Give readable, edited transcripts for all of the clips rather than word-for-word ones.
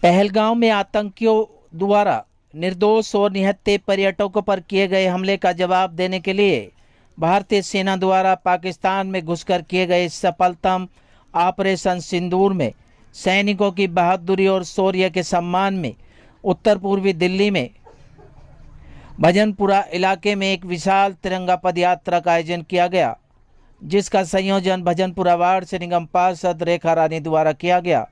पहलगाम में आतंकियों द्वारा निर्दोष और निहत्थे पर्यटकों पर किए गए हमले का जवाब देने के लिए भारतीय सेना द्वारा पाकिस्तान में घुसकर किए गए सफलतम ऑपरेशन सिंदूर में सैनिकों की बहादुरी और शौर्य के सम्मान में उत्तर पूर्वी दिल्ली में भजनपुरा इलाके में एक विशाल तिरंगा पद यात्रा का आयोजन किया गया, जिसका संयोजन भजनपुरा वार्ड से निगम पार्षद रेखा रानी द्वारा किया गया,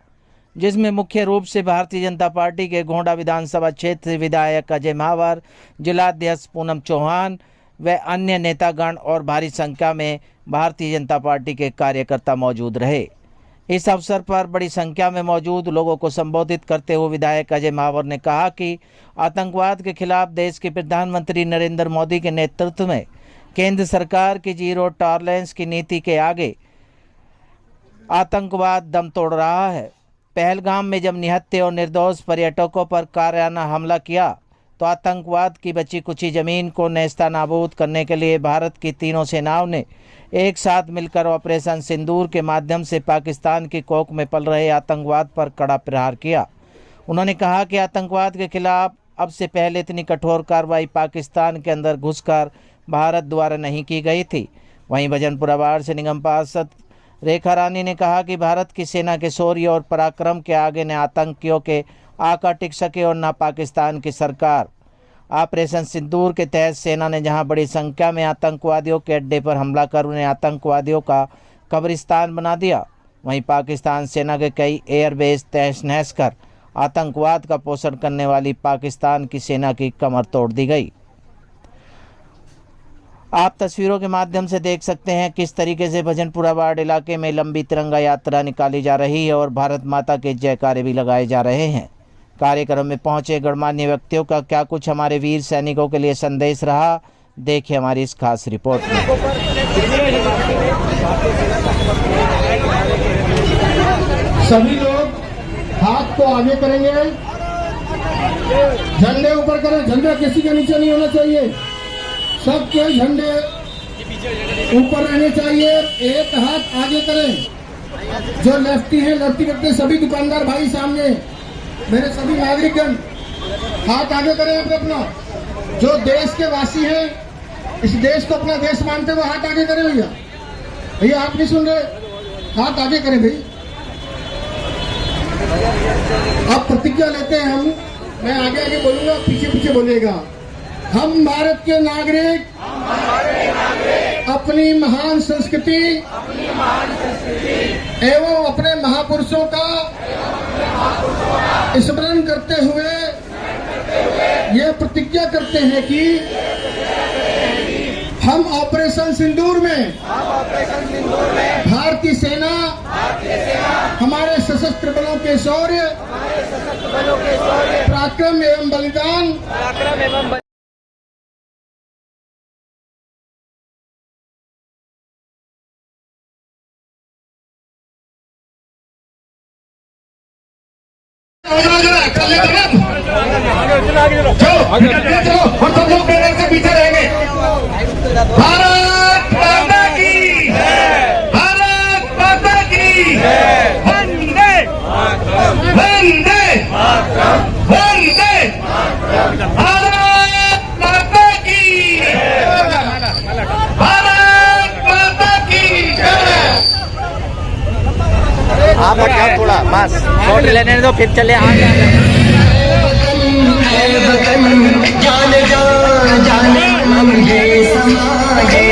जिसमें मुख्य रूप से भारतीय जनता पार्टी के गोंडा विधानसभा क्षेत्र से विधायक अजय महावर, जिलाध्यक्ष पूनम चौहान व अन्य नेतागण और भारी संख्या में भारतीय जनता पार्टी के कार्यकर्ता मौजूद रहे। इस अवसर पर बड़ी संख्या में मौजूद लोगों को संबोधित करते हुए विधायक अजय महावर ने कहा कि आतंकवाद के खिलाफ देश के प्रधानमंत्री नरेंद्र मोदी के नेतृत्व में केंद्र सरकार की जीरो टॉलरेंस की नीति के आगे आतंकवाद दम तोड़ रहा है। पहलगाम में जब निहत्थे और निर्दोष पर्यटकों पर कायराना हमला किया तो आतंकवाद की बची कुची जमीन को नेस्तनाबूद करने के लिए भारत की तीनों सेनाओं ने एक साथ मिलकर ऑपरेशन सिंदूर के माध्यम से पाकिस्तान की कोख में पल रहे आतंकवाद पर कड़ा प्रहार किया। उन्होंने कहा कि आतंकवाद के खिलाफ अब से पहले इतनी कठोर कार्रवाई पाकिस्तान के अंदर घुसकर भारत द्वारा नहीं की गई थी। वहीं भजनपुरा वार्ड से निगम पार्षद रेखा रानी ने कहा कि भारत की सेना के शौर्य और पराक्रम के आगे न आतंकियों के आका टिक सके और न पाकिस्तान की सरकार। ऑपरेशन सिंदूर के तहत सेना ने जहां बड़ी संख्या में आतंकवादियों के अड्डे पर हमला कर उन्हें आतंकवादियों का कब्रिस्तान बना दिया, वहीं पाकिस्तान सेना के कई एयरबेस तहस नहस कर आतंकवाद का पोषण करने वाली पाकिस्तान की सेना की कमर तोड़ दी गई। आप तस्वीरों के माध्यम से देख सकते हैं किस तरीके से भजनपुरा वार्ड इलाके में लंबी तिरंगा यात्रा निकाली जा रही है और भारत माता के जयकारे भी लगाए जा रहे हैं। कार्यक्रम में पहुंचे गणमान्य व्यक्तियों का क्या कुछ हमारे वीर सैनिकों के लिए संदेश रहा, देखिए हमारी इस खास रिपोर्ट में। सभी लोग हाथ को आगे करेंगे, झंडे ऊपर करें, झंडा किसी के नीचे नहीं होना चाहिए, सबके झंडे ऊपर रहने चाहिए। एक हाथ आगे करें, जो लेफ्टी हैं लेफ्टी करते, सभी दुकानदार भाई सामने, मेरे सभी नागरिकगण हाथ आगे करें अपना अपना। जो देश के वासी हैं, इस देश को अपना देश मानते हुए हाथ आगे करें। भैया भैया आप नहीं सुन रहे, हाथ आगे करें भाई। अब प्रतिज्ञा लेते हैं हम, मैं आगे आगे बोलूंगा, पीछे पीछे बोलिएगा। हम भारत के नागरिक अपनी महान संस्कृति एवं अपने महापुरुषों का स्मरण करते हुए ये प्रतिज्ञा करते हैं कि हम ऑपरेशन सिंदूर में भारतीय सेना हमारे सशस्त्र बलों के शौर्य, पराक्रम एवं बलिदान हम सब लोग बैनर से पीछे रहेंगे। भारत माता की, भारत माता की, वंदे वंदे वंदे, भारत माता की, भारत माता की। आप हटाओ थोड़ा, बस फोटो लेने दो फिर चले आगे। जान जान जान ये समाजे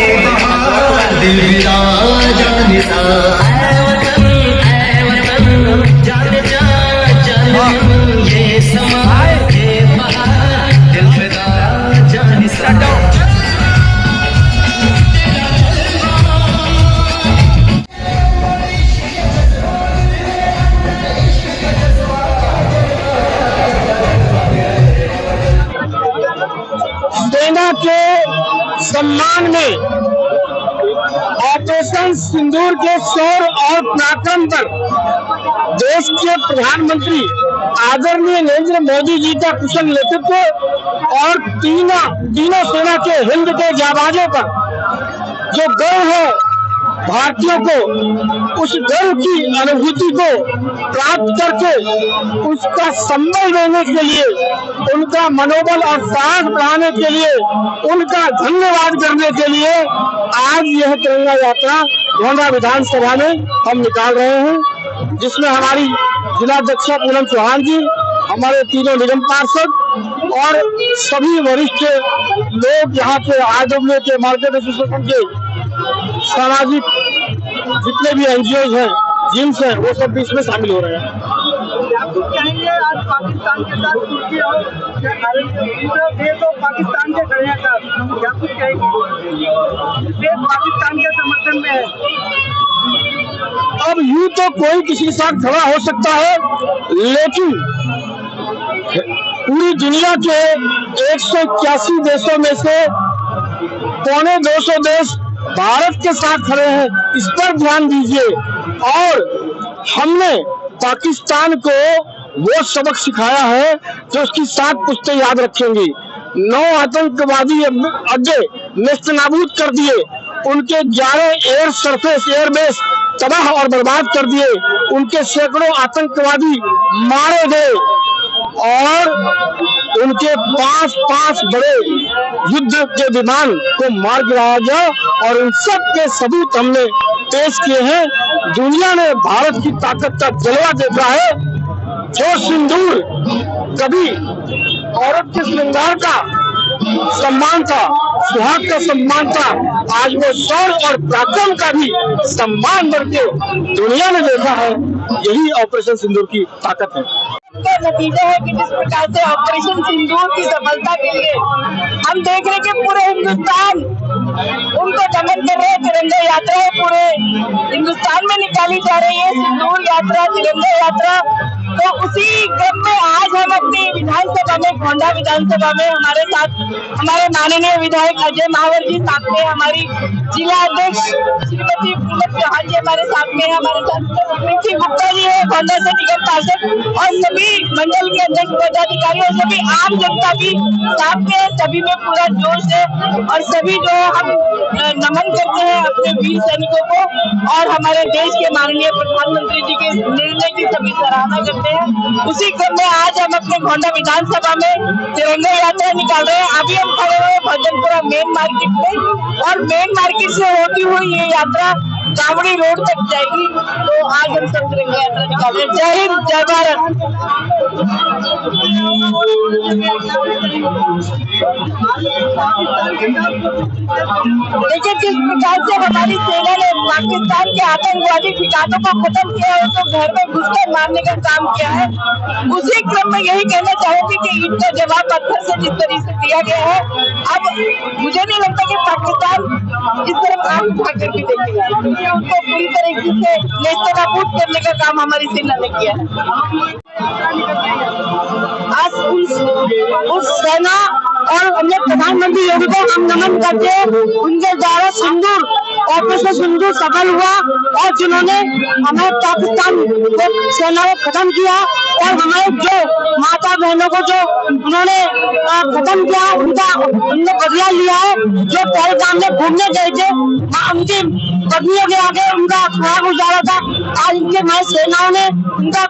दिल विरा जान जान जान ये समाजे दिल विरा जान। सेना के सम्मान में ऑपरेशन सिंदूर के शौर्य और पराक्रम पर देश के प्रधानमंत्री आदरणीय नरेंद्र मोदी जी का कुशल नेतृत्व और तीनों सेना के हिंद के जाबाजों का जो गर्व है भारतीयों को उस गर्व की अनुभूति को प्राप्त करके उसका संबल देने के लिए, उनका मनोबल और साहस बढ़ाने के लिए, उनका धन्यवाद करने के लिए आज यह तिरंगा यात्रा गोंडा विधानसभा में हम निकाल रहे हैं, जिसमें हमारी जिलाध्यक्ष पूनम चौहान जी, हमारे तीनों निगम पार्षद और सभी वरिष्ठ लोग यहाँ पे RWA के मार्केट एसोसिएशन के सामाजिक जितने भी NGOs हैं, जिम्स हैं, वो सब भी इसमें शामिल हो रहे हैं। आज पाकिस्तान के साथ तुर्की और देश और पाकिस्तान के खड़े हैं सर, क्या कुछ कहेंगे? देश पाकिस्तान के समर्थन में है। अब यूं तो कोई किसी के साथ खड़ा हो सकता है, लेकिन पूरी दुनिया के 181 देशों में से 250 देश भारत के साथ खड़े हैं, इस पर ध्यान दीजिए। और हमने पाकिस्तान को वो सबक सिखाया है जो उसकी 7 पुश्तें याद रखेंगी। 9 आतंकवादी अड्डे नेस्तनाबूद कर दिए, उनके 11 एयर सरफेस एयरबेस तबाह और बर्बाद कर दिए, उनके सैकड़ों आतंकवादी मारे गए और उनके 5 बड़े युद्ध के विमान को मार गिराया गया और उन सब के सबूत हमने पेश किए हैं। दुनिया ने भारत की ताकत का जलवा देखा है। जो सिंदूर कभी औरत के श्रृंगार का सम्मान था, सुहाग का सम्मान था, आज वो शौर्य और पराक्रम का भी सम्मान करके दुनिया ने देखा है। यही ऑपरेशन सिंदूर की ताकत है। का नतीजा है कि जिस प्रकार से ऑपरेशन सिंदूर की सफलता के लिए हम देख रहे कि पूरे हिंदुस्तान उनको नमन कर रहे हैं। तिरंगा यात्रा पूरे हिंदुस्तान में निकाली जा रही है, सिंदूर यात्रा, तिरंगा यात्रा। तो उसी क्रम में आज हम अपनी विधानसभा में, गोंडा विधानसभा में हमारे साथ हमारे माननीय विधायक अजय महावर जी साथ में, हमारी जिला अध्यक्ष श्रीमती पूनम चौहान जी हमारे साथ में, हमारे साथ प्रीति गुप्ता जी है गोंडा से निगम पार्षद, और सभी मंडल के अध्यक्ष पदाधिकारी और सभी आम जनता भी साथ में, सभी में पूरा जोश है। और सभी जो हम नमन करते हैं अपने वीर सैनिकों को और हमारे देश के माननीय प्रधानमंत्री जी के निर्णय की सभी सराहना करते हैं। उसी क्रम में आज हम अपने गोंडा विधानसभा में तिरंगा यात्रा निकाल रहे हैं। अभी हम खड़े हुए भजनपुरा मेन मार्केट में और मेन मार्केट से होती हुई ये यात्रा कावड़ी रोड तक जाएगी। तो आज हम सब तिरंगा यात्रा निकाल रहे हैं। जय हिंद, जय भारत। देखिए किस प्रकार से हमारी सेना ने पाकिस्तान के आतंकवादी ठिकानों को खत्म किया है, तो घर में घुसकर मारने का काम किया है। उसी क्रम में यही कहना चाहूंगी कि ईंट का जवाब पत्थर से जिस तरीके से दिया गया है, अब मुझे नहीं लगता कि पाकिस्तान इस तरफ आंख उठा कर भी देखेगा, क्योंकि उनको पूरी तरीके से नेस्तनाबूद करने का काम हमारी सेना ने किया है। आज उस सेना और अपने प्रधानमंत्री योगी को हम नमन करते हैं। उनके द्वारा सिंदूर ऑपरेशन सिंदूर सफल हुआ और जिन्होंने हमारे पाकिस्तान को सेना को खत्म किया और हमारे जो माता बहनों को जो उन्होंने खत्म किया, उनने बदला लिया है। जो पहलगाम में घूमने गए थे, उनकी पत्नियों के आगे उनका खड़ा गुजारा था। आज इनके हमारी सेनाओं ने उनका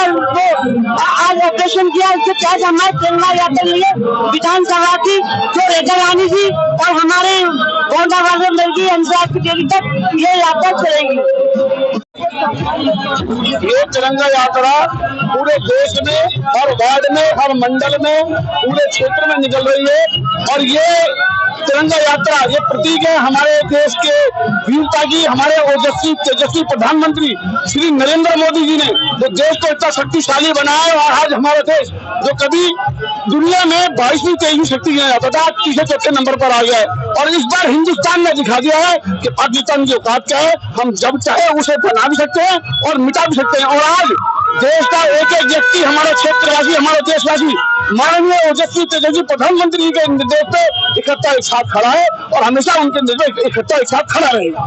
वो आज ऑपरेशन किया। इसके तहत हमारे तिरंगा यात्रा लिए विधानसभा की जो रेखा रानी थी और हमारे गोंडा वाले मिलकर अंसार की डेली तक ये यात्रा चलेगी। ये तिरंगा यात्रा पूरे देश में, हर वार्ड में, हर मंडल में, पूरे क्षेत्र में निकल रही है। और ये तिरंगा यात्रा ये प्रतीक है हमारे देश के वीरता की। हमारे ओजस्वी तेजस्वी प्रधानमंत्री श्री नरेंद्र मोदी जी ने जो देश को इतना शक्तिशाली बनाया और आज हमारा देश जो कभी दुनिया में 22वीं 23वीं शक्ति गिना जाता था, 3-4 नंबर पर आ गया है। और इस बार हिंदुस्तान ने दिखा दिया है कि पाकिस्तान की औकात क्या है। हम जब चाहे उसे बना भी सकते हैं और मिटा भी सकते हैं। और आज देश का एक एक व्यक्ति, हमारा क्षेत्रवासी, हमारा देशवासी माननीय ओजस्वी तेजस्वी प्रधानमंत्री जी के निर्देश पे इकट्ठा एक साथ खड़ा है और हमेशा उनके निर्देश इकट्ठा एक साथ खड़ा रहेगा।